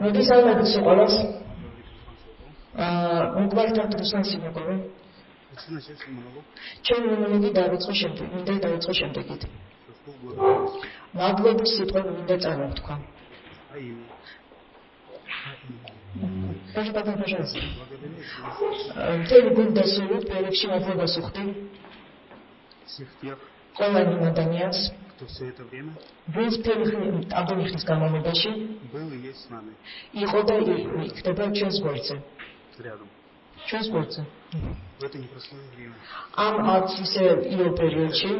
მოდის ალბათ სიყვარულს. მოგმართავთ რუსლან სიმოყოლო. ჩემი მონოლოგი დაიწყო შემდეგ, მინდა დაიწყო შემდეგით. მადლობის სიტყვა მინდა წარმოვთქვა. Пожалуйста. Მთელი გუნდასული პროექტში მადლობას უხდი. ყველა იმ ადამიანს, ვინც მთელი ამდენი ხნის განმავლობაში იყო და იქნება ჩვენს გვერდზე. ჩვენს გვერდზე. ამ არც ისე იო პერიოდში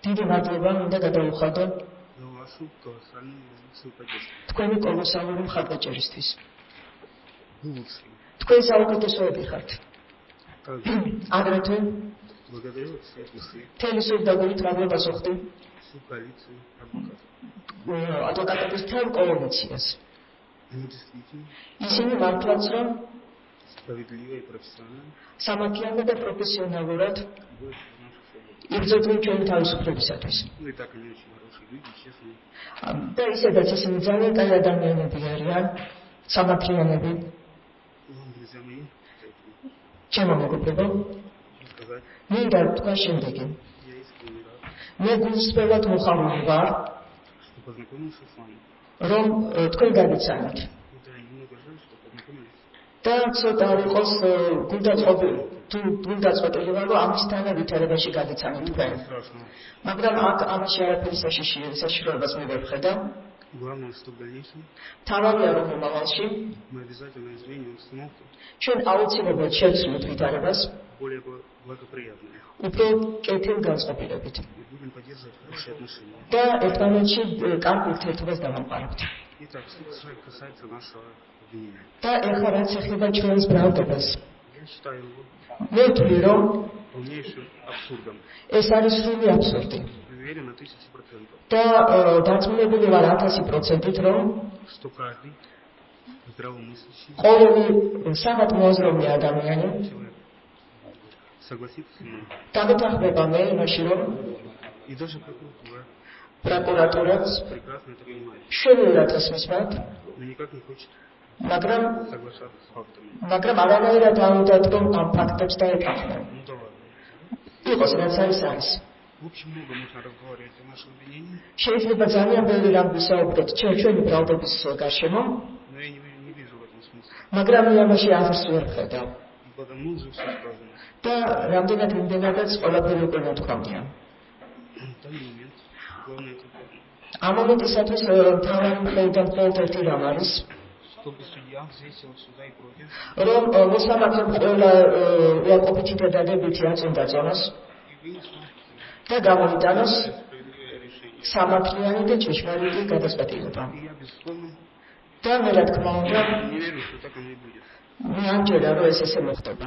დიდი მადლობა მინდა გადაუხადო თქვენი კოლოსალური მხარდაჭერისთვის. თქვენ საუკეთესოები ხართ. აგრეთვე მთელი სულდაგურით მადლობას უხდი ადვოკატების მთელ კოალიციას. ისინი მართლაც რომ სამართლიანად და პროფესიონალურად იბრძოდნენ ჩვენი თავისუფლებისათვის. და ისედაც ისინი ძალიან კაი ადამიანები არიან, სამართლიანები. ჩემო მეგობრებო, მინდა თქვა შემდეგი. მე გულსწრაფად მოხარული ვარ, რომ თქვენ გავიცანოთ. და ცოტა არ იყოს გულდაწყვეტილი ვარ, რომ ამისთანა ვითარებაში გავიცანოთ თქვენ. მაგრამ აქ ამაში არაფერი საშიშროებას მე ვერ ვხედავ. თავარია რომ მომავალში ჩვენ აუცილებლად შევცვლით ვითარებას უფრო კეთილ განწყობილებით და ერთმანეთში კარგ ურთიერთობას დავამყარებთ. და ეხლა რაც ეხება ჩვენს ბრალდებას, მე ვთვლი რომ ეს არის სრული აბსურდი. და დარწმუნებული ვარ 1000%-ით რომ ყოველი სამართლმოაზროვნე ადამიანი დამეთანხმება მე იმაში რომ პროკურატურაც შვილად ასმისმათ, მაგრამ არანაირად არ უნდათ რომ ამ ფაქტებს დაეთანხმენ. იყოს რაც არის არის. შეიძლება ძალიან ბევრი რამ ვისაუბროთ ჩვენი ბრალდების გარშემო, მაგრამ მე ამაში აზრს ვერ ვხედავ. და რამდენად იმდენადაც ყველაფერი უკვე მოთქვამია. ამ მომენტისათვის მთავარი მხრიდან მხოლოდ ერთი რამ არის, რომ მოსამართლემ ყველა უარყოფითი და დადებითი აწონდა წონას და გამოიტანოს სამართლიანი და ჭეშმარიტი გადაწყვეტილება. და მე რა თქმა უნდა, მე ამჯერა რომ ეს ესე მოხდება.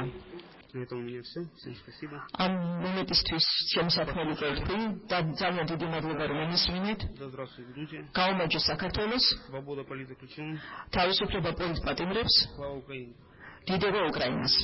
ამ მომენტისთვის შემოსაქმელი ყველაფერი და ძალიან დიდი მადლობა რომ მისმინეთ. გაუმაჯო საქართველოს, თავისუფლება პოლიტპატიმრებს, დიდება უკრაინას.